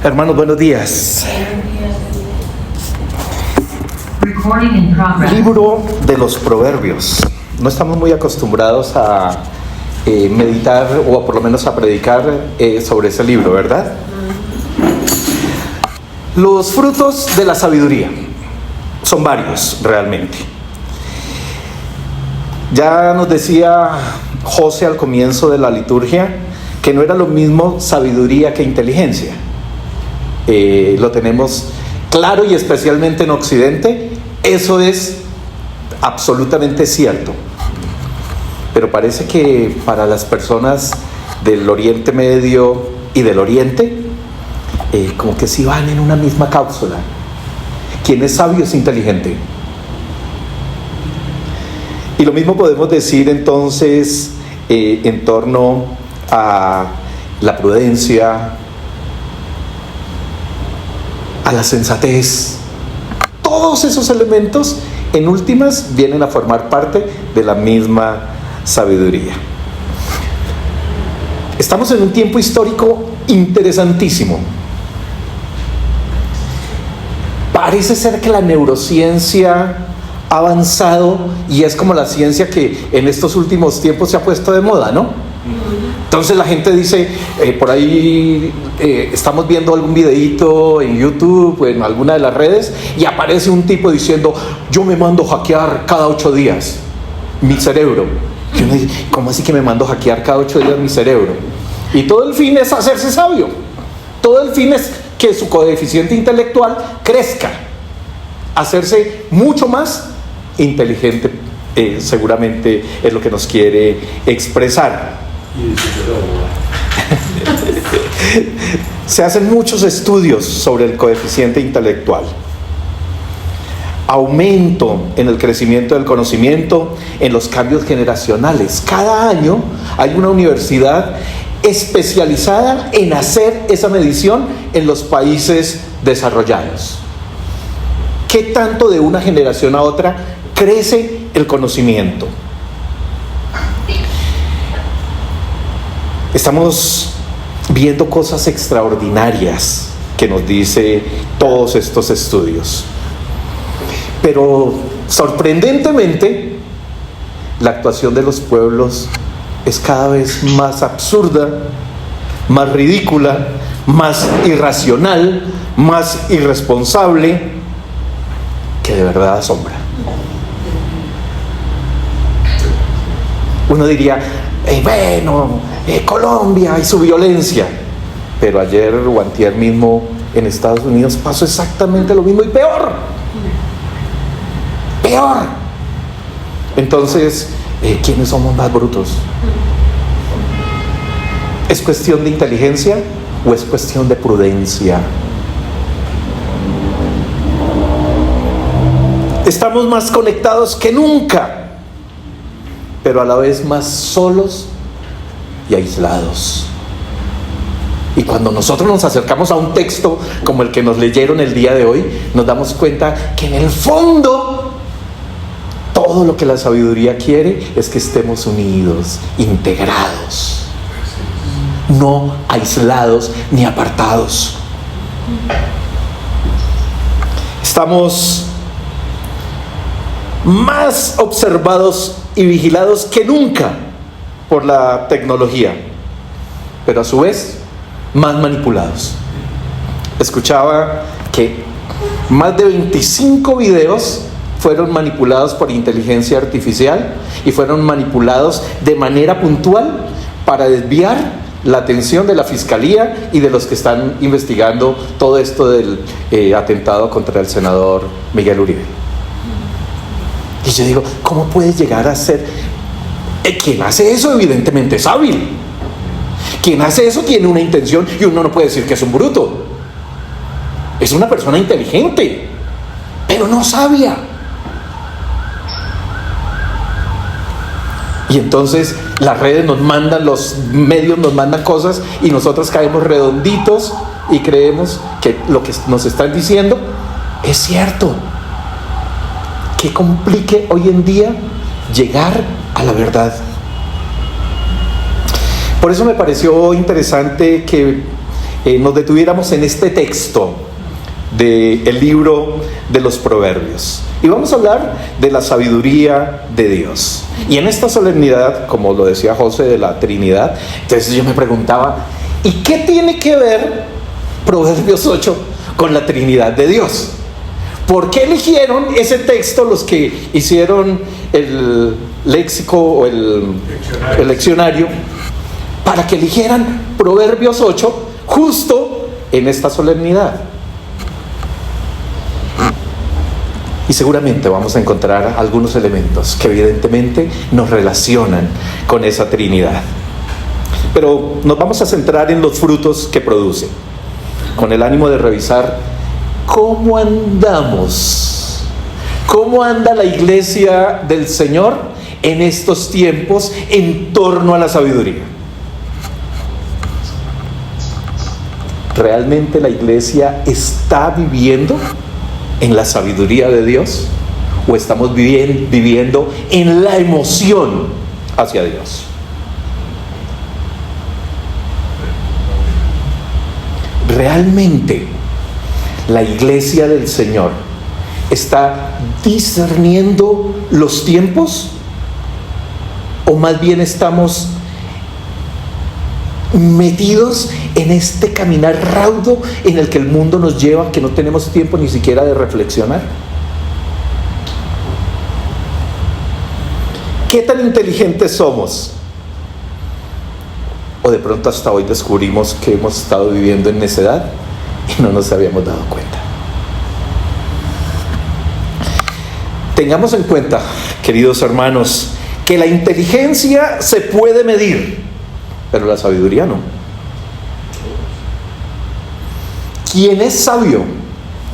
Hermanos, buenos días. Libro de los Proverbios. No estamos muy acostumbrados a meditar o por lo menos a predicar sobre ese libro, ¿verdad? Los frutos de la sabiduría son varios realmente. Ya nos decía José al comienzo de la liturgia que no era lo mismo sabiduría que inteligencia. Lo tenemos claro, y especialmente en Occidente, eso es absolutamente cierto. Pero parece que para las personas del Oriente Medio y del Oriente, como que sí van en una misma cápsula. Quien es sabio es inteligente. Y lo mismo podemos decir entonces en torno a la prudencia, a la sensatez. Todos esos elementos en últimas vienen a formar parte de la misma sabiduría. Estamos en un tiempo histórico interesantísimo. Parece ser que la neurociencia ha avanzado y es como la ciencia que en estos últimos tiempos se ha puesto de moda, ¿no? Entonces la gente dice, por ahí estamos viendo algún videíto en YouTube o en alguna de las redes y aparece un tipo diciendo, yo me mando hackear cada 8 días mi cerebro. Y uno dice, ¿cómo así que me mando hackear cada 8 días mi cerebro? Y todo el fin es hacerse sabio. Todo el fin es que su coeficiente intelectual crezca, hacerse mucho más inteligente, seguramente es lo que nos quiere expresar. Se hacen muchos estudios sobre el coeficiente intelectual. Aumento en el crecimiento del conocimiento, en los cambios generacionales. Cada año hay una universidad especializada en hacer esa medición en los países desarrollados. ¿Qué tanto de una generación a otra crece el conocimiento? Estamos viendo cosas extraordinarias que nos dice todos estos estudios. Pero sorprendentemente, la actuación de los pueblos es cada vez más absurda, más ridícula, más irracional, más irresponsable, que de verdad asombra. Uno diría, Colombia y su violencia, pero ayer o antier mismo en Estados Unidos pasó exactamente lo mismo y peor. Entonces, ¿quiénes somos más brutos? ¿Es cuestión de inteligencia o es cuestión de prudencia? Estamos más conectados que nunca, pero a la vez más solos y aislados. Y cuando nosotros nos acercamos a un texto como el que nos leyeron el día de hoy, nos damos cuenta que en el fondo todo lo que la sabiduría quiere es que estemos unidos, integrados, no aislados ni apartados. Estamos más observados y vigilados que nunca por la tecnología, pero a su vez más manipulados. Escuchaba que más de 25 videos fueron manipulados por inteligencia artificial y fueron manipulados de manera puntual para desviar la atención de la fiscalía y de los que están investigando todo esto del atentado contra el senador Miguel Uribe. Y yo digo, ¿cómo puedes llegar a ser? Quien hace eso evidentemente es hábil. Quien hace eso tiene una intención y uno no puede decir que es un bruto. Es una persona inteligente, pero no sabia. Y entonces las redes nos mandan, los medios nos mandan cosas y nosotros caemos redonditos y creemos que lo que nos están diciendo es cierto. Que complique hoy en día llegar a la verdad. Por eso me pareció interesante que nos detuviéramos en este texto del libro de los Proverbios. Y vamos a hablar de la sabiduría de Dios. Y en esta solemnidad, como lo decía José, de la Trinidad, entonces yo me preguntaba, ¿y qué tiene que ver Proverbios 8 con la Trinidad de Dios? ¿Por qué eligieron ese texto los que hicieron el léxico o el leccionario para que eligieran Proverbios 8 justo en esta solemnidad? Y seguramente vamos a encontrar algunos elementos que evidentemente nos relacionan con esa Trinidad. Pero nos vamos a centrar en los frutos que produce, con el ánimo de revisar cómo andamos, cómo anda la iglesia del Señor en estos tiempos en torno a la sabiduría. ¿Realmente la iglesia está viviendo en la sabiduría de Dios? ¿O estamos viviendo en la emoción hacia Dios? ¿Realmente la iglesia del Señor está discerniendo los tiempos? ¿O más bien estamos metidos en este caminar raudo en el que el mundo nos lleva, que no tenemos tiempo ni siquiera de reflexionar? ¿Qué tan inteligentes somos? O de pronto hasta hoy descubrimos que hemos estado viviendo en necedad y no nos habíamos dado cuenta. Tengamos en cuenta, queridos hermanos, que la inteligencia se puede medir, pero la sabiduría no. ¿Quién es sabio?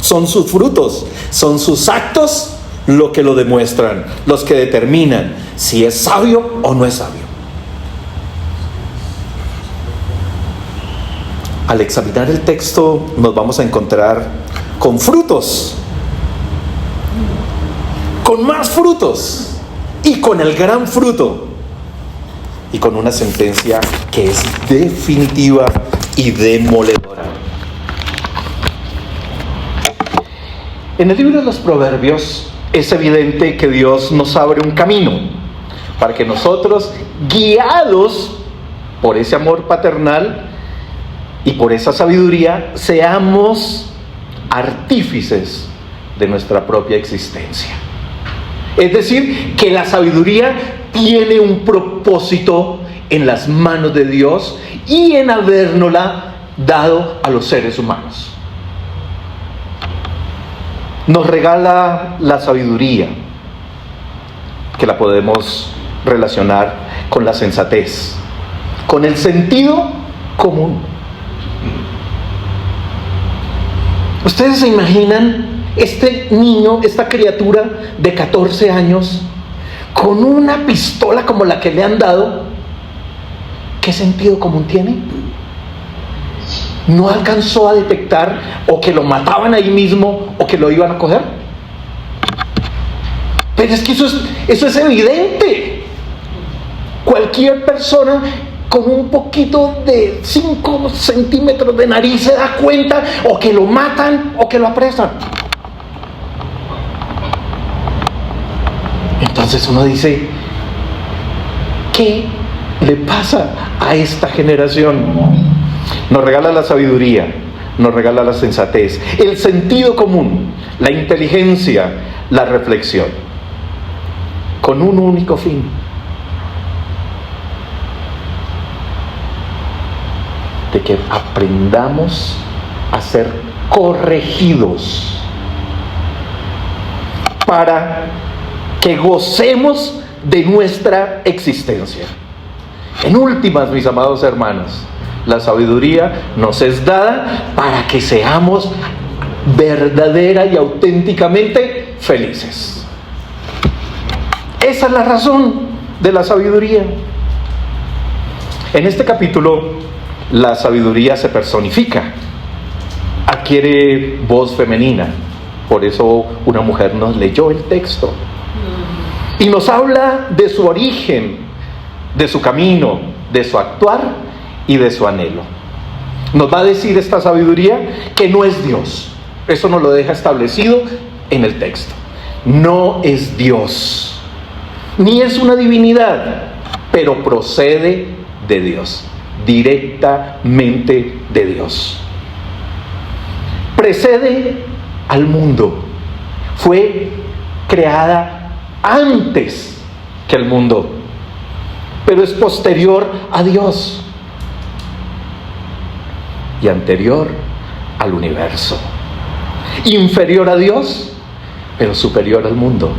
Son sus frutos, son sus actos lo que lo demuestran, los que determinan si es sabio o no es sabio. Al examinar el texto nos vamos a encontrar con frutos, con más frutos y con el gran fruto, y con una sentencia que es definitiva y demoledora. En el libro de los Proverbios es evidente que Dios nos abre un camino para que nosotros, guiados por ese amor paternal y por esa sabiduría, seamos artífices de nuestra propia existencia. Es decir, que la sabiduría tiene un propósito en las manos de Dios y en habérnosla dado a los seres humanos. Nos regala la sabiduría, que la podemos relacionar con la sensatez, con el sentido común. ¿Ustedes se imaginan este niño, esta criatura de 14 años, con una pistola como la que le han dado? ¿Qué sentido común tiene? ¿No alcanzó a detectar o que lo mataban ahí mismo o que lo iban a coger? Pero es que eso es evidente. Cualquier persona con un poquito de 5 centímetros de nariz se da cuenta o que lo matan o que lo apresan. Entonces uno dice, ¿qué le pasa a esta generación? Nos regala la sabiduría, nos regala la sensatez, el sentido común, la inteligencia, la reflexión, con un único fin: de que aprendamos a ser corregidos para que gocemos de nuestra existencia. En últimas, mis amados hermanos, la sabiduría nos es dada para que seamos verdadera y auténticamente felices. Esa es la razón de la sabiduría. En este capítulo, la sabiduría se personifica, adquiere voz femenina. Por eso una mujer nos leyó el texto y nos habla de su origen, de su camino, de su actuar y de su anhelo. Nos va a decir esta sabiduría que no es Dios. Eso nos lo deja establecido en el texto. No es Dios, ni es una divinidad, pero procede de Dios, directamente de Dios. Precede al mundo. Fue creada antes que el mundo, pero es posterior a Dios y anterior al universo. Inferior a Dios, pero superior al mundo.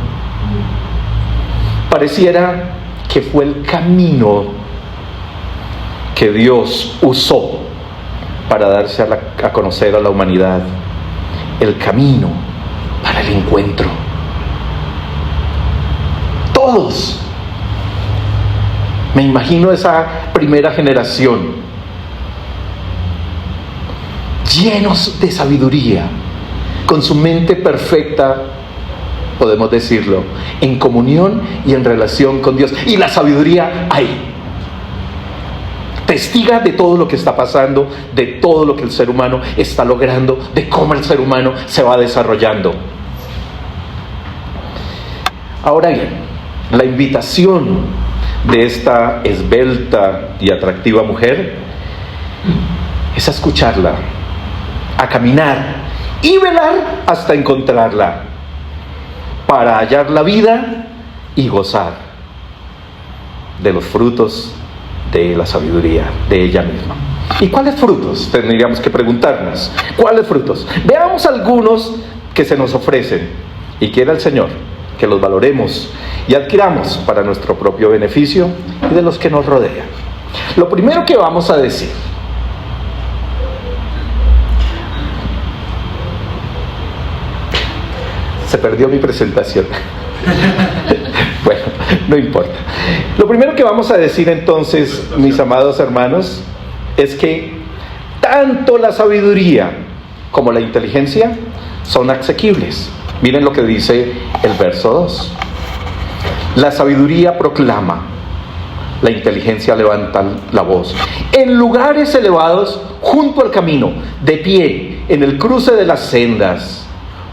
Pareciera que fue el camino que Dios usó para darse a conocer a la humanidad. El camino para el encuentro. Todos. Me imagino esa primera generación, llenos de sabiduría, con su mente perfecta, podemos decirlo, en comunión y en relación con Dios. Y la sabiduría ahí, testiga de todo lo que está pasando, de todo lo que el ser humano está logrando, de cómo el ser humano se va desarrollando. Ahora bien, la invitación de esta esbelta y atractiva mujer es a escucharla, a caminar y velar hasta encontrarla, para hallar la vida y gozar de los frutos de la sabiduría de ella misma. ¿Y cuáles frutos? Tendríamos que preguntarnos. ¿Cuáles frutos? Veamos algunos que se nos ofrecen y quiera el Señor que los valoremos y adquiramos para nuestro propio beneficio y de los que nos rodean. Lo primero que vamos a decir: se perdió mi presentación. Bueno, no importa. Lo primero que vamos a decir entonces, mis amados hermanos, es que tanto la sabiduría como la inteligencia son asequibles. Miren lo que dice el verso 2. La sabiduría proclama, la inteligencia levanta la voz. En lugares elevados, junto al camino, de pie, en el cruce de las sendas,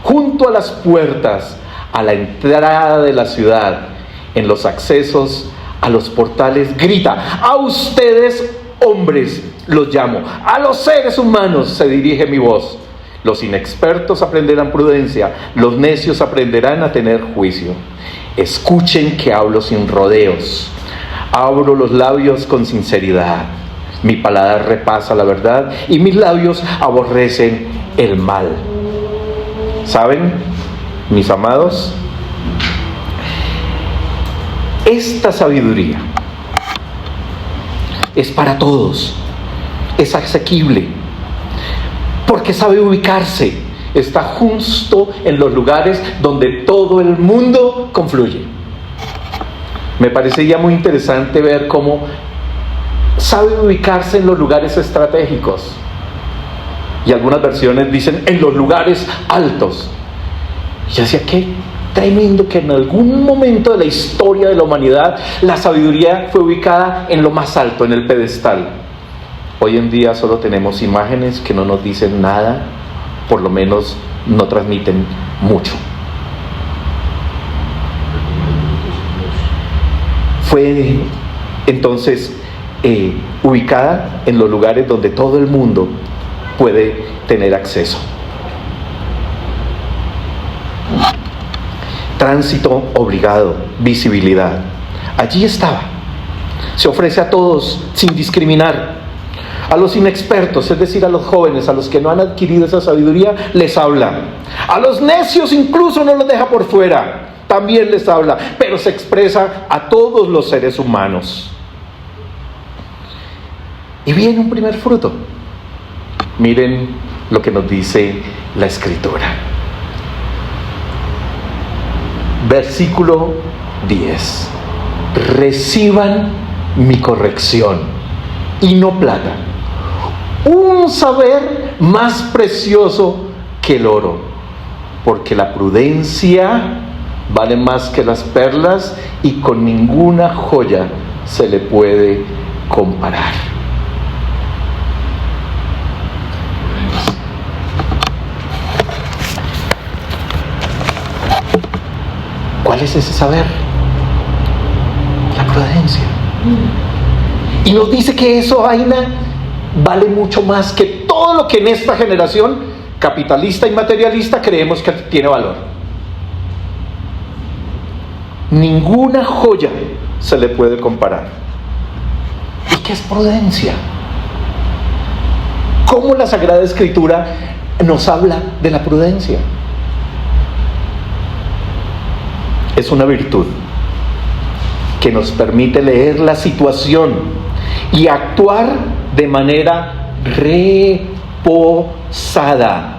junto a las puertas, a la entrada de la ciudad, en los accesos a los portales, grita: a ustedes, hombres, los llamo, a los seres humanos se dirige mi voz. Los inexpertos aprenderán prudencia, los necios aprenderán a tener juicio. Escuchen que hablo sin rodeos, abro los labios con sinceridad. Mi paladar repasa la verdad y mis labios aborrecen el mal. ¿Saben, mis amados? Esta sabiduría es para todos, es asequible, porque sabe ubicarse, está justo en los lugares donde todo el mundo confluye. Me parecería muy interesante ver cómo sabe ubicarse en los lugares estratégicos. Y algunas versiones dicen en los lugares altos. Y yo decía, qué tremendo que en algún momento de la historia de la humanidad la sabiduría fue ubicada en lo más alto, en el pedestal. Hoy en día solo tenemos imágenes que no nos dicen nada, por lo menos no transmiten mucho. Fue entonces ubicada en los lugares donde todo el mundo puede tener acceso. Tránsito obligado, visibilidad. Allí estaba. Se ofrece a todos sin discriminar. A los inexpertos, es decir, a los jóvenes, a los que no han adquirido esa sabiduría, les habla. A los necios incluso no los deja por fuera, también les habla, pero se expresa a todos los seres humanos. Y viene un primer fruto. Miren lo que nos dice la Escritura. Versículo 10. Reciban mi corrección y no plata, un saber más precioso que el oro, porque la prudencia vale más que las perlas y con ninguna joya se le puede comparar. es ese saber? La prudencia. Y nos dice que eso, vaina, vale mucho más que todo lo que en esta generación capitalista y materialista creemos que tiene valor. Ninguna joya se le puede comparar. ¿Y qué es prudencia? ¿Cómo la Sagrada Escritura nos habla de la prudencia? Es una virtud que nos permite leer la situación y actuar de manera reposada,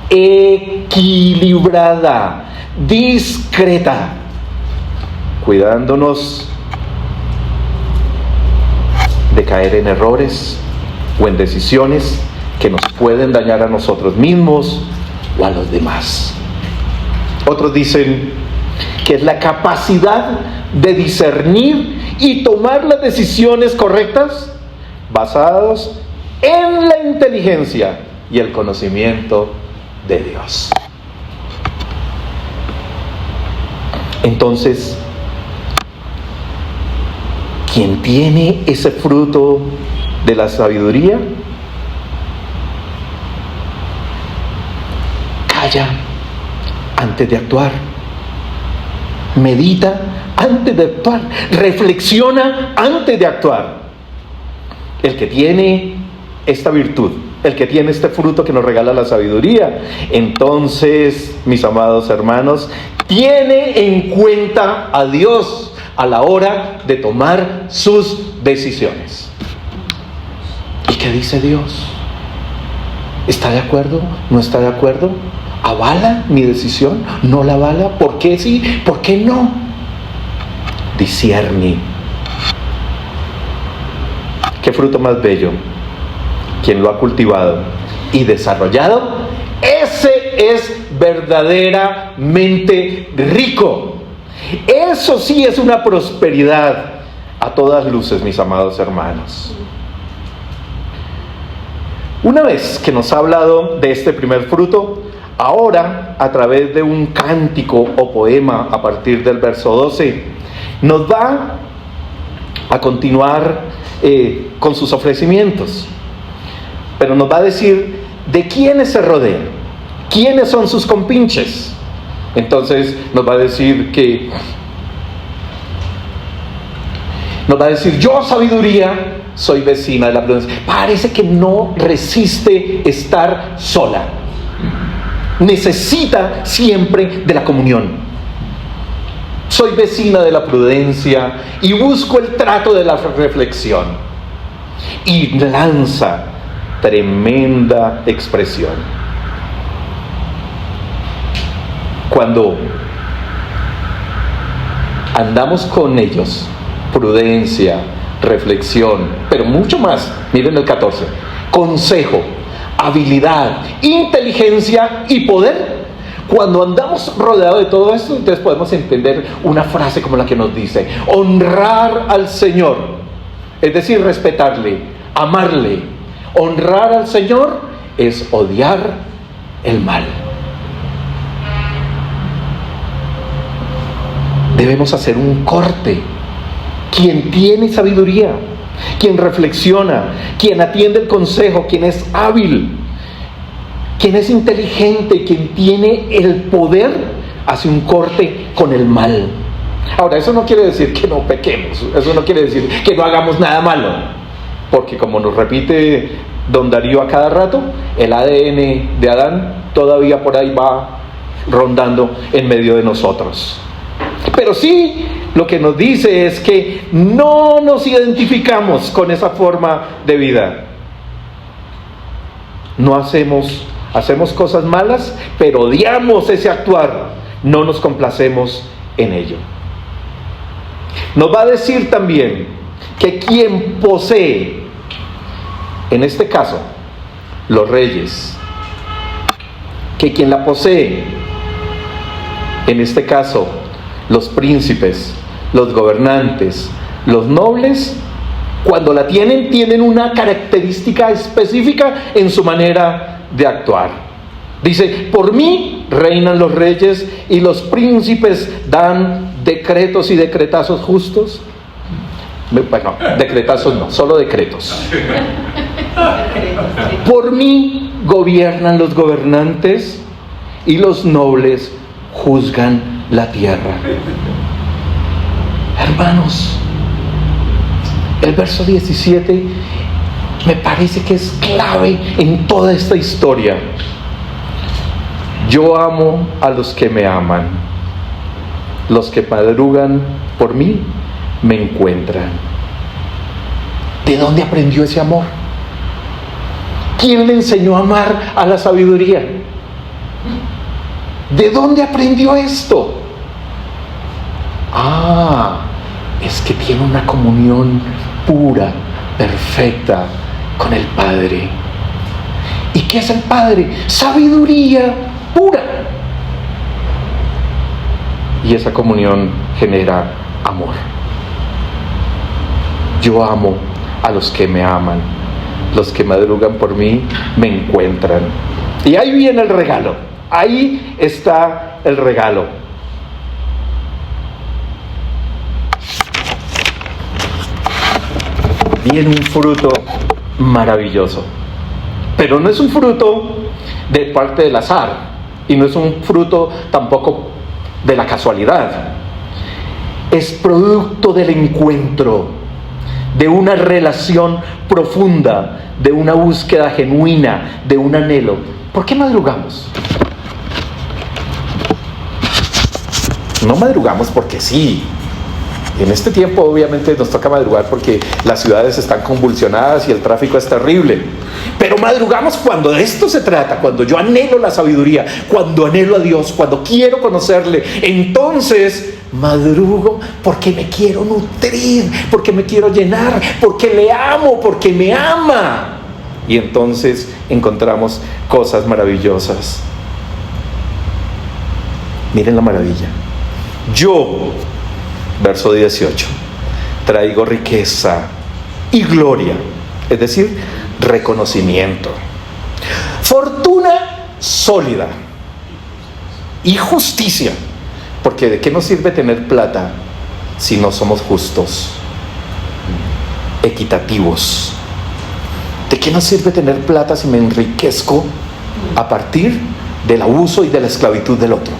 equilibrada, discreta, cuidándonos de caer en errores o en decisiones que nos pueden dañar a nosotros mismos o a los demás. Otros dicen que es la capacidad de discernir y tomar las decisiones correctas basados en la inteligencia y el conocimiento de Dios. Entonces, quien tiene ese fruto de la sabiduría, calla antes de actuar, medita antes de actuar, reflexiona antes de actuar. El que tiene esta virtud, el que tiene este fruto que nos regala la sabiduría, entonces, mis amados hermanos, tiene en cuenta a Dios a la hora de tomar sus decisiones. ¿Y qué dice Dios? ¿Está de acuerdo? ¿No está de acuerdo? ¿Avala mi decisión? ¿No la avala? ¿Por qué sí? ¿Por qué no? Discierne. ¿Qué fruto más bello? Quien lo ha cultivado y desarrollado, ese es verdaderamente rico. Eso sí es una prosperidad a todas luces, mis amados hermanos. Una vez que nos ha hablado de este primer fruto, ahora, a través de un cántico o poema a partir del verso 12, nos va a continuar con sus ofrecimientos. Pero nos va a decir de quiénes se rodean, quiénes son sus compinches. Entonces nos va a decir yo, sabiduría, soy vecina de la prudencia. Parece que no resiste estar sola. Necesita siempre de la comunión. Soy vecina de la prudencia y busco el trato de la reflexión. Y lanza tremenda expresión. Cuando andamos con ellos, prudencia, reflexión, pero mucho más, miren el 14, consejo, habilidad, inteligencia y poder. Cuando andamos rodeados de todo esto, entonces podemos entender una frase como la que nos dice: honrar al Señor, es decir, respetarle, amarle. Honrar al Señor es odiar el mal. Debemos hacer un corte. Quien tiene sabiduría, quien reflexiona, quien atiende el consejo, quien es hábil, quien es inteligente, quien tiene el poder, hace un corte con el mal. Ahora, eso no quiere decir que no pequemos, eso no quiere decir que no hagamos nada malo, porque como nos repite don Darío a cada rato, el ADN de Adán todavía por ahí va rondando en medio de nosotros. Pero sí, lo que nos dice es que no nos identificamos con esa forma de vida. No hacemos cosas malas, pero odiamos ese actuar. No nos complacemos en ello. Nos va a decir también que quien posee, en este caso, los reyes, que quien la posee, en este caso, los príncipes, los gobernantes, los nobles, cuando la tienen una característica específica en su manera de actuar. Dice: por mí reinan los reyes y los príncipes dan decretos y decretazos justos. Bueno, decretazos no, solo decretos. Por mí gobiernan los gobernantes y los nobles juzgan la tierra. Hermanos, el verso 17 me parece que es clave en toda esta historia. Yo amo a los que me aman. Los que madrugan por mí me encuentran. ¿De dónde aprendió ese amor? ¿Quién le enseñó a amar a la sabiduría? ¿De dónde aprendió esto? Es que tiene una comunión pura, perfecta con el Padre. ¿Y qué es el Padre? Sabiduría pura. Y esa comunión genera amor. Yo amo a los que me aman. Los que madrugan por mí me encuentran. Y ahí viene el regalo. Ahí está el regalo. Viene un fruto maravilloso. Pero no es un fruto de parte del azar. Y no es un fruto tampoco de la casualidad. Es producto del encuentro, de una relación profunda, de una búsqueda genuina, de un anhelo. ¿Por qué madrugamos? No madrugamos porque sí. En este tiempo obviamente nos toca madrugar porque las ciudades están convulsionadas y el tráfico es terrible. Pero madrugamos cuando de esto se trata, cuando yo anhelo la sabiduría, cuando anhelo a Dios, cuando quiero conocerle. Entonces madrugo porque me quiero nutrir, porque me quiero llenar, porque le amo, porque me ama. Y entonces encontramos cosas maravillosas. Miren la maravilla. Yo, verso 18, traigo riqueza y gloria, es decir, reconocimiento, fortuna sólida y justicia. Porque ¿de qué nos sirve tener plata si no somos justos, equitativos? ¿De qué nos sirve tener plata si me enriquezco a partir del abuso y de la esclavitud del otro?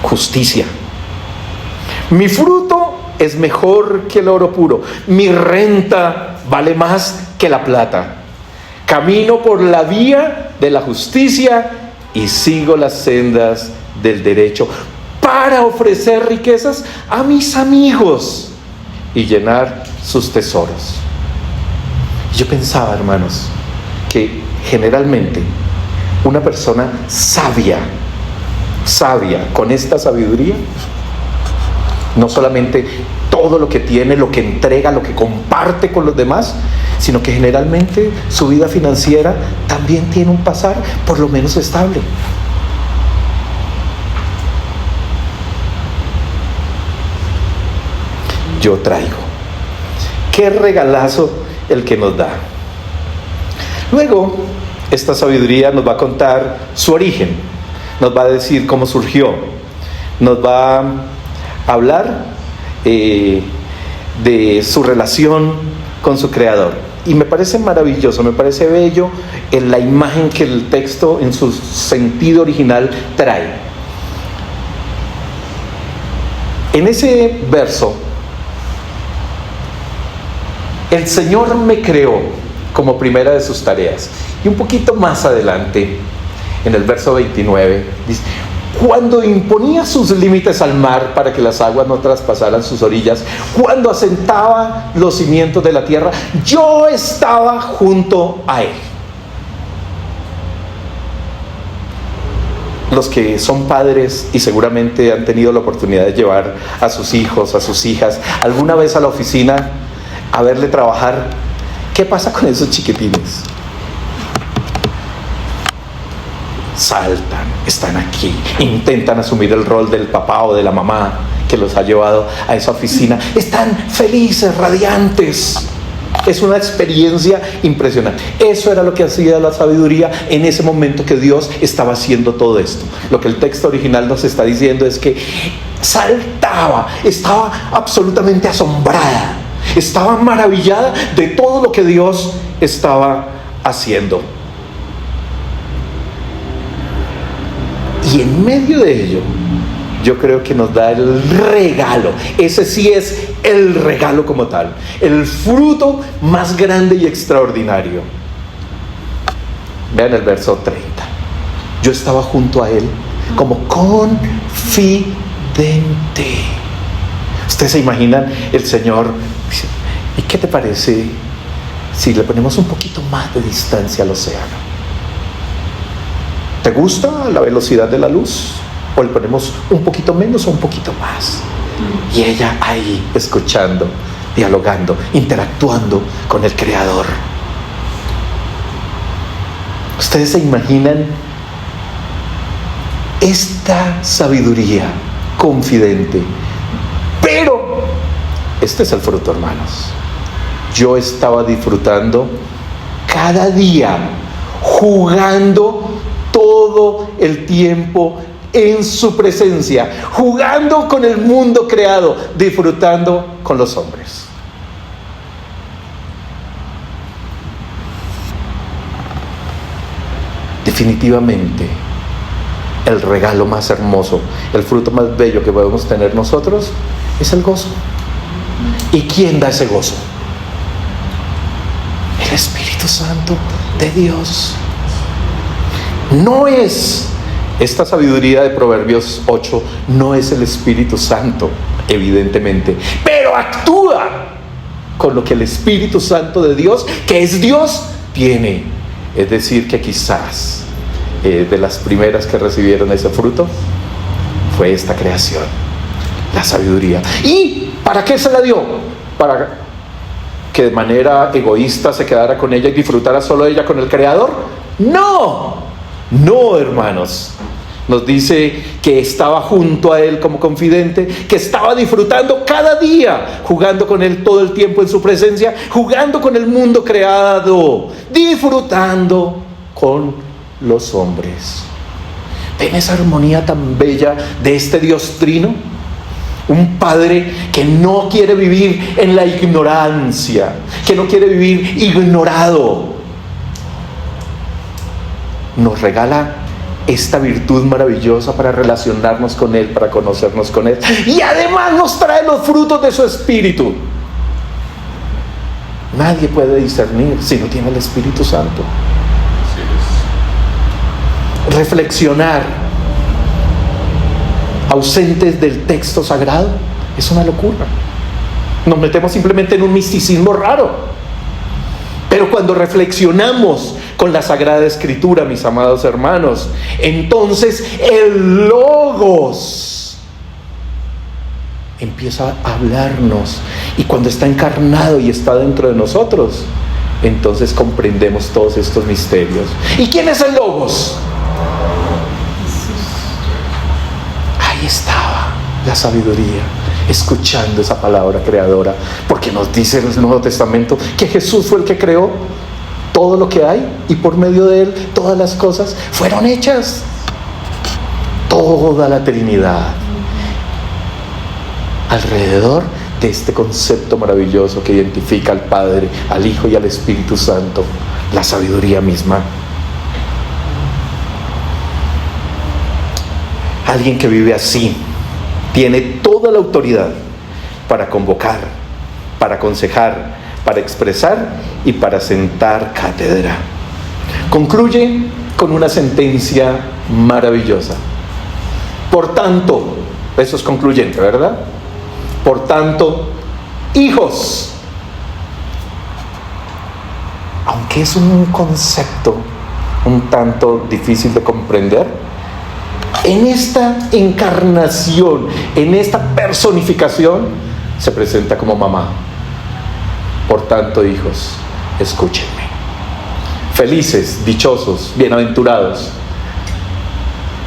Justicia. Mi fruto es mejor que el oro puro. Mi renta vale más que la plata. Camino por la vía de la justicia y sigo las sendas del derecho para ofrecer riquezas a mis amigos y llenar sus tesoros. Yo pensaba, hermanos, que generalmente una persona sabia, con esta sabiduría, no solamente todo lo que tiene, lo que entrega, lo que comparte con los demás, sino que generalmente su vida financiera también tiene un pasar por lo menos estable. Yo traigo. Qué regalazo el que nos da. Luego, esta sabiduría nos va a contar su origen, nos va a decir cómo surgió, nos va a hablar de su relación con su creador. Y me parece maravilloso, me parece bello en la imagen que el texto en su sentido original trae. En ese verso, el Señor me creó como primera de sus tareas. Y un poquito más adelante, en el verso 29, dice: cuando imponía sus límites al mar para que las aguas no traspasaran sus orillas, cuando asentaba los cimientos de la tierra, yo estaba junto a él. Los que son padres y seguramente han tenido la oportunidad de llevar a sus hijos, a sus hijas, alguna vez a la oficina a verle trabajar, ¿qué pasa con esos chiquitines? Saltan, están aquí, intentan asumir el rol del papá o de la mamá que los ha llevado a esa oficina. Están felices, radiantes. Es una experiencia impresionante. Eso era lo que hacía la sabiduría en ese momento que Dios estaba haciendo todo esto. Lo que el texto original nos está diciendo es que saltaba, estaba absolutamente asombrada, estaba maravillada de todo lo que Dios estaba haciendo. Y en medio de ello, yo creo que nos da el regalo. Ese sí es el regalo como tal, el fruto más grande y extraordinario. Vean el verso 30. Yo estaba junto a él como confidente. Ustedes se imaginan el Señor. ¿Y qué te parece si le ponemos un poquito más de distancia al océano? ¿Te gusta la velocidad de la luz? ¿O le ponemos un poquito menos o un poquito más? Y ella ahí escuchando, dialogando, interactuando con el Creador. ¿Ustedes se imaginan esta sabiduría confidente? Pero este es el fruto, hermanos. Yo estaba disfrutando cada día, jugando todo el tiempo en su presencia, jugando con el mundo creado, disfrutando con los hombres. Definitivamente, el regalo más hermoso, el fruto más bello que podemos tener nosotros es el gozo. ¿Y quién da ese gozo? El Espíritu Santo de Dios. No es esta sabiduría de Proverbios 8, no es el Espíritu Santo, evidentemente, pero actúa con lo que el Espíritu Santo de Dios, que es Dios, tiene. Es decir, que quizás de las primeras que recibieron ese fruto fue esta creación, la sabiduría. ¿Y para qué se la dio? ¿Para que de manera egoísta se quedara con ella y disfrutara solo ella con el Creador? No, hermanos. Nos dice que estaba junto a él como confidente, que estaba disfrutando cada día, jugando con él todo el tiempo en su presencia, jugando con el mundo creado, disfrutando con los hombres. ¿Ven esa armonía tan bella de este Dios trino? Un Padre que no quiere vivir en la ignorancia, que no quiere vivir ignorado. Nos regala esta virtud maravillosa para relacionarnos con Él, para conocernos con Él. Y además nos trae los frutos de su Espíritu. Nadie puede discernir si no tiene el Espíritu Santo. Reflexionar ausentes del texto sagrado es una locura. Nos metemos simplemente en un misticismo raro. Pero cuando reflexionamos con la Sagrada Escritura, mis amados hermanos, entonces el Logos empieza a hablarnos. Y cuando está encarnado y está dentro de nosotros, entonces comprendemos todos estos misterios. ¿Y quién es el Logos? Ahí estaba la sabiduría, escuchando esa palabra creadora, porque nos dice el Nuevo Testamento que Jesús fue el que creó todo lo que hay, y por medio de él todas las cosas fueron hechas. Toda la Trinidad alrededor de este concepto maravilloso que identifica al Padre, al Hijo y al Espíritu Santo, la sabiduría misma. Alguien que vive así tiene toda la autoridad para convocar, para aconsejar, para expresar y para sentar cátedra. Concluye con una sentencia maravillosa. Por tanto, eso es concluyente, ¿verdad? Por tanto, hijos, aunque es un concepto un tanto difícil de comprender, en esta encarnación, en esta personificación, se presenta como mamá. Por tanto, hijos, escúchenme. Felices, dichosos, bienaventurados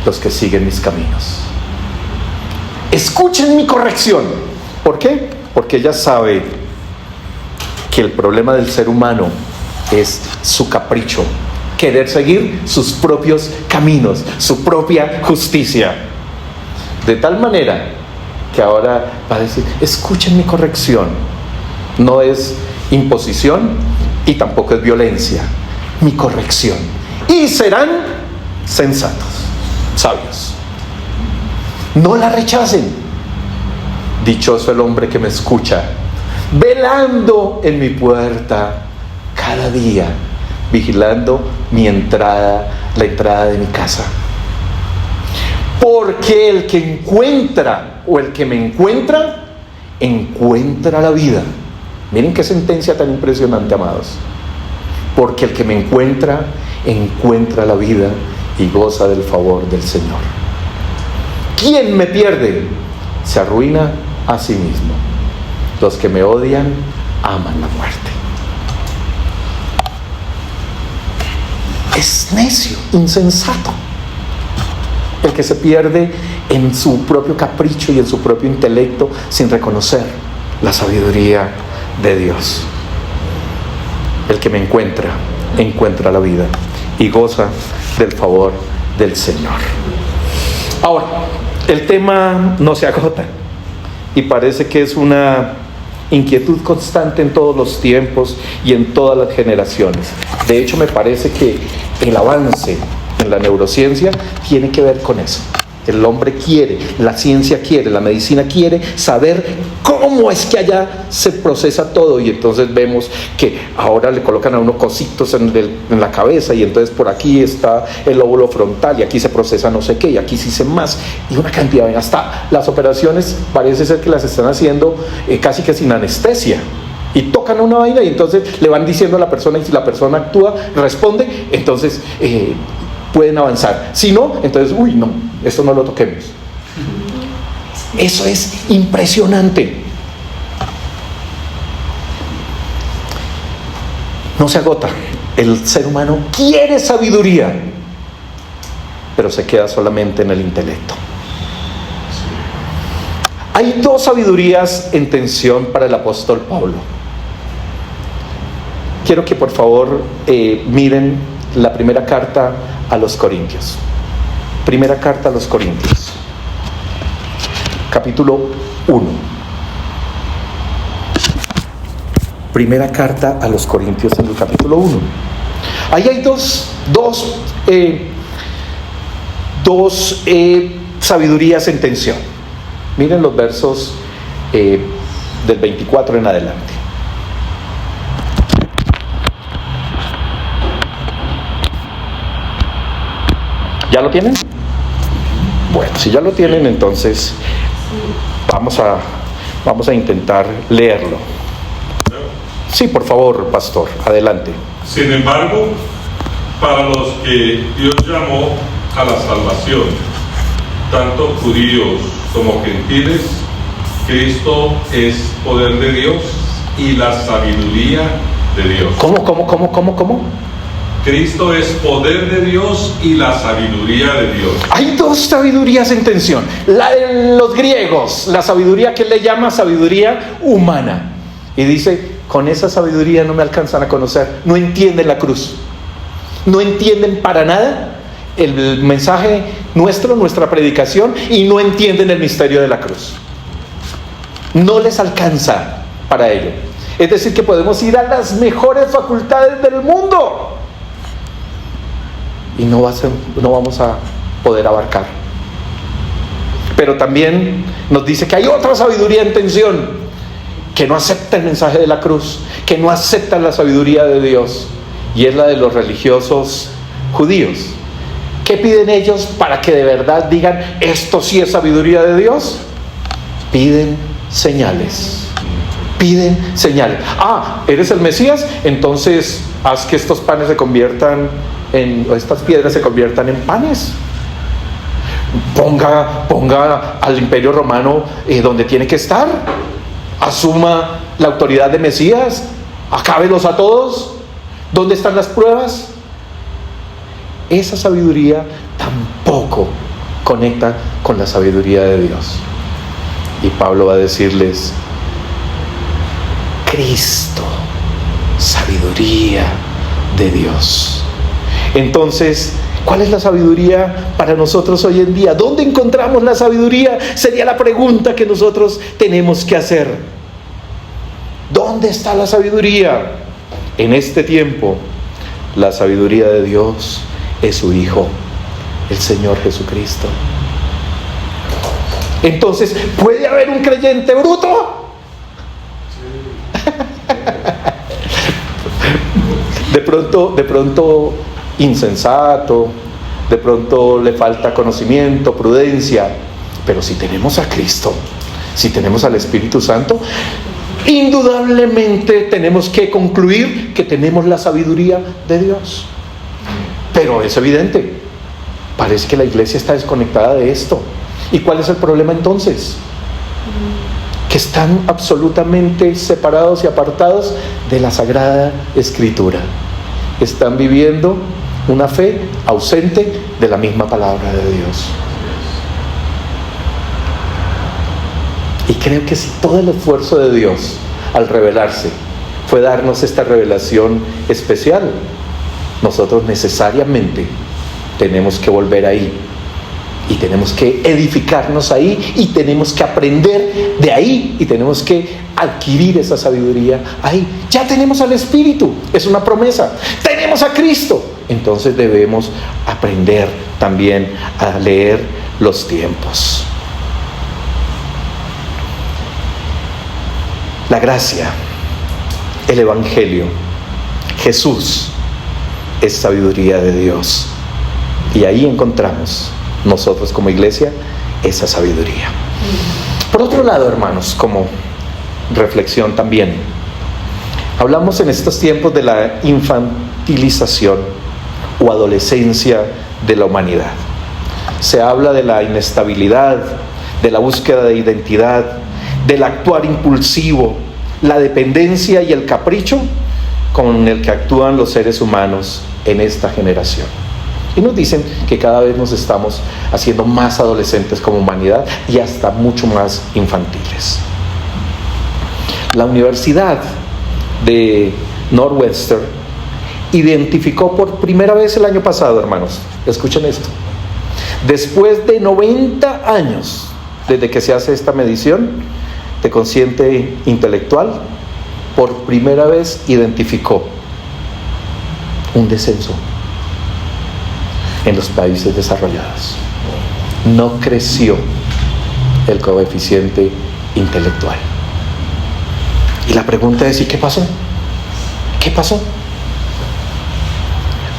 los que siguen mis caminos. Escuchen mi corrección. ¿Por qué? Porque ella sabe que el problema del ser humano es su capricho, querer seguir sus propios caminos, su propia justicia. De tal manera que ahora va a decir, escuchen mi corrección. No es imposición y tampoco es violencia. Mi corrección. Y serán sensatos, sabios. No la rechacen. Dichoso el hombre que me escucha, velando en mi puerta cada día, vigilando mi entrada, la entrada de mi casa. Porque el que encuentra, o el que me encuentra, encuentra la vida. Miren qué sentencia tan impresionante, amados. Porque el que me encuentra, encuentra la vida y goza del favor del Señor. ¿Quién me pierde? Se arruina a sí mismo. Los que me odian aman la muerte. Es necio, insensato, el que se pierde en su propio capricho y en su propio intelecto sin reconocer la sabiduría de Dios. El que me encuentra, encuentra la vida y goza del favor del Señor. Ahora, el tema no se agota y parece que es una inquietud constante en todos los tiempos y en todas las generaciones. De hecho, me parece que el avance en la neurociencia tiene que ver con eso. El hombre quiere, la ciencia quiere, la medicina quiere saber cómo es que allá se procesa todo, y entonces vemos que ahora le colocan a uno cositos en la cabeza, y entonces por aquí está el lóbulo frontal y aquí se procesa no sé qué y aquí se dice más, y una cantidad de, hasta las operaciones parece ser que las están haciendo casi que sin anestesia. Y tocan una vaina y entonces le van diciendo a la persona, y si la persona actúa, responde, entonces pueden avanzar. Si no, entonces, uy, no, esto no lo toquemos. Eso es impresionante. No se agota. El ser humano quiere sabiduría, pero se queda solamente en el intelecto. Hay dos sabidurías en tensión para el apóstol Pablo. Quiero que por favor miren la primera carta a los Corintios. Primera carta a los Corintios, capítulo 1. Primera carta a los Corintios en el capítulo 1. Ahí hay dos sabidurías en tensión. Miren los versos del 24 en adelante. ¿Ya lo tienen? Bueno, si ya lo tienen, entonces vamos a intentar leerlo. Sí, por favor, pastor, adelante. Sin embargo, para los que Dios llamó a la salvación, tanto judíos como gentiles, Cristo es poder de Dios y la sabiduría de Dios. ¿Cómo? Cristo es poder de Dios y la sabiduría de Dios. Hay dos sabidurías en tensión. La de los griegos, la sabiduría que él le llama sabiduría humana. Y dice, con esa sabiduría no me alcanzan a conocer. No entienden la cruz. No entienden para nada el mensaje nuestro, nuestra predicación, y no entienden el misterio de la cruz. No les alcanza para ello. Es decir, que podemos ir a las mejores facultades del mundo y no vamos a poder abarcar. Pero también nos dice que hay otra sabiduría en tensión, que no acepta el mensaje de la cruz, que no acepta la sabiduría de Dios, y es la de los religiosos judíos. ¿Qué piden ellos para que de verdad digan, esto sí es sabiduría de Dios? Piden señales. Piden señales. ¿Eres el Mesías? Entonces haz que estos panes se conviertan estas piedras se conviertan en panes. Ponga al Imperio Romano donde tiene que estar. Asuma la autoridad de Mesías. Acábelos a todos. ¿Dónde están las pruebas? Esa sabiduría tampoco conecta con la sabiduría de Dios. Y Pablo va a decirles, Cristo sabiduría de Dios. Entonces, ¿cuál es la sabiduría para nosotros hoy en día? ¿Dónde encontramos la sabiduría? Sería la pregunta que nosotros tenemos que hacer. ¿Dónde está la sabiduría? En este tiempo, la sabiduría de Dios es su Hijo, el Señor Jesucristo. Entonces, ¿puede haber un creyente bruto? De pronto insensato, de pronto le falta conocimiento, prudencia, pero si tenemos a Cristo, si tenemos al Espíritu Santo, indudablemente tenemos que concluir que tenemos la sabiduría de Dios. Pero es evidente, parece que la iglesia está desconectada de esto. ¿Y cuál es el problema entonces? Que están absolutamente separados y apartados de la Sagrada Escritura. Están viviendo una fe ausente de la misma palabra de Dios. Y creo que si todo el esfuerzo de Dios al revelarse fue darnos esta revelación especial, nosotros necesariamente tenemos que volver ahí. Y tenemos que edificarnos ahí, y tenemos que aprender de ahí, y tenemos que adquirir esa sabiduría ahí. Ya tenemos al Espíritu, es una promesa. Tenemos a Cristo. Entonces debemos aprender también a leer los tiempos. La gracia, el Evangelio, Jesús es sabiduría de Dios. Y ahí encontramos nosotros como iglesia esa sabiduría. Por otro lado, hermanos, como reflexión también, hablamos en estos tiempos de la infantilización o adolescencia de la humanidad. Se habla de la inestabilidad, de la búsqueda de identidad, del actuar impulsivo, la dependencia y el capricho con el que actúan los seres humanos en esta generación. Y nos dicen que cada vez nos estamos haciendo más adolescentes como humanidad y hasta mucho más infantiles. La Universidad de Northwestern identificó por primera vez el año pasado, hermanos, escuchen esto, después de 90 años desde que se hace esta medición de cociente intelectual, por primera vez identificó un descenso en los países desarrollados. No creció el coeficiente intelectual. Y la pregunta es, ¿y qué pasó? ¿Qué pasó?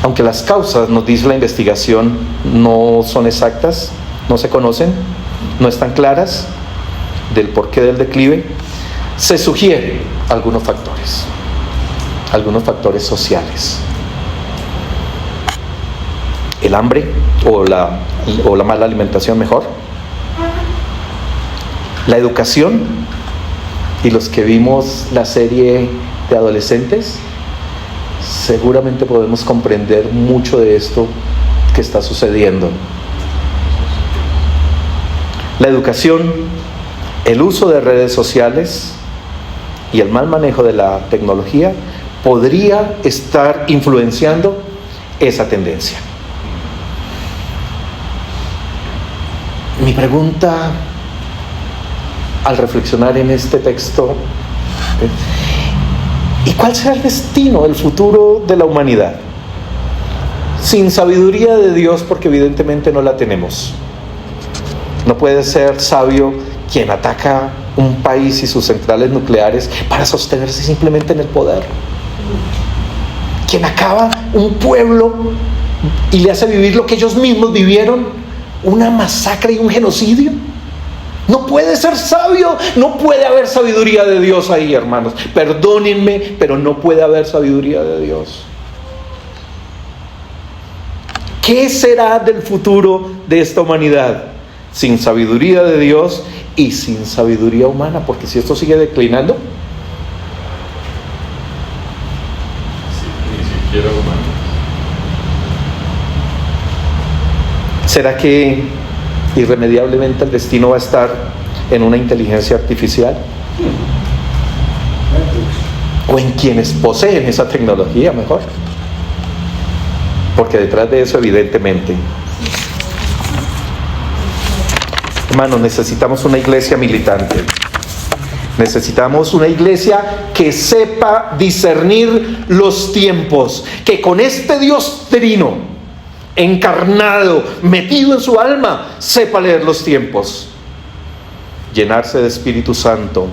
Aunque las causas, nos dice la investigación, no son exactas, no se conocen, no están claras del porqué del declive, se sugieren algunos factores sociales. El hambre o la mala alimentación, mejor, la educación, y los que vimos la serie de adolescentes seguramente podemos comprender mucho de esto que está sucediendo. La educación, el uso de redes sociales y el mal manejo de la tecnología podría estar influenciando esa tendencia. Mi pregunta al reflexionar en este texto, ¿y cuál será el destino, el futuro de la humanidad? Sin sabiduría de Dios, porque evidentemente no la tenemos. No puede ser sabio quien ataca un país y sus centrales nucleares para sostenerse simplemente en el poder. Quien acaba un pueblo y le hace vivir lo que ellos mismos vivieron, una masacre y un genocidio. No puede ser sabio, no puede haber sabiduría de Dios ahí, hermanos. Perdónenme, pero no puede haber sabiduría de Dios. ¿Qué será del futuro de esta humanidad sin sabiduría de Dios y sin sabiduría humana? Porque si esto sigue declinando, ni siquiera humana. ¿será que irremediablemente el destino va a estar en una inteligencia artificial? o en quienes poseen esa tecnología mejor. Porque detrás de eso, evidentemente, hermanos, necesitamos una iglesia militante. Necesitamos una iglesia que sepa discernir los tiempos, que con este Dios trino, encarnado, metido en su alma, sepa leer los tiempos, llenarse de Espíritu Santo,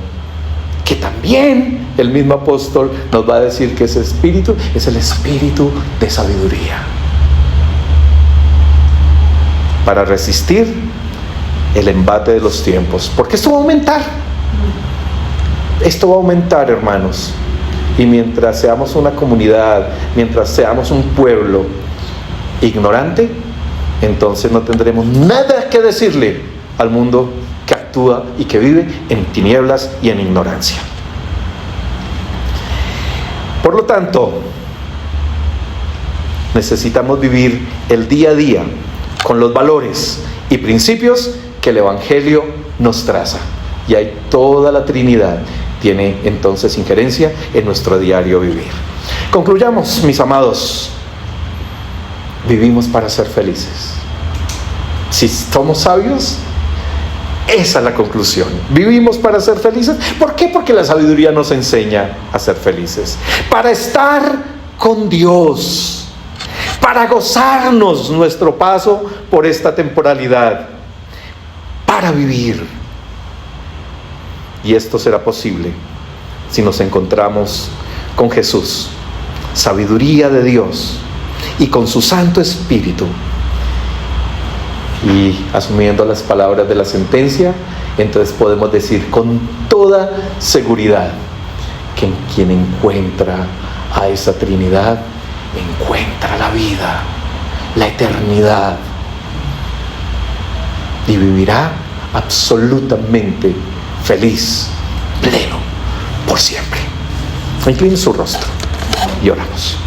que también el mismo apóstol nos va a decir que ese espíritu es el espíritu de sabiduría, para resistir el embate de los tiempos, porque esto va a aumentar. Esto va a aumentar, hermanos, y mientras seamos una comunidad, mientras seamos un pueblo ignorante, entonces no tendremos nada que decirle al mundo que actúa y que vive en tinieblas y en ignorancia. Por lo tanto, necesitamos vivir el día a día con los valores y principios que el Evangelio nos traza. Y hay toda la Trinidad tiene entonces injerencia en nuestro diario vivir. Concluyamos, mis amados. Vivimos para ser felices. Si somos sabios, esa es la conclusión. Vivimos para ser felices. ¿Por qué? Porque la sabiduría nos enseña a ser felices. Para estar con Dios. Para gozarnos nuestro paso por esta temporalidad. Para vivir. Y esto será posible si nos encontramos con Jesús, sabiduría de Dios, y con su Santo Espíritu. Y asumiendo las palabras de la sentencia, entonces podemos decir con toda seguridad que quien encuentra a esa Trinidad, encuentra la vida, la eternidad, y vivirá absolutamente feliz, pleno, por siempre. Incline su rostro y oramos.